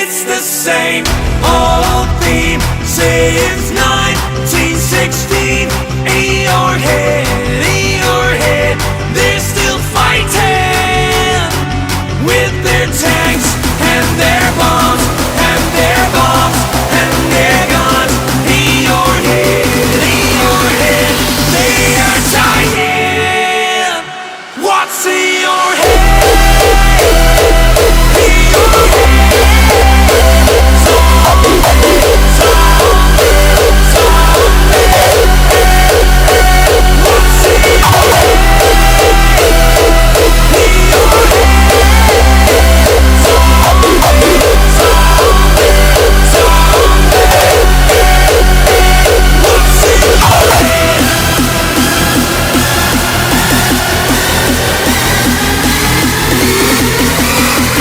it's the same old theme since 1916. Eeyore head, they're still fighting with their tanks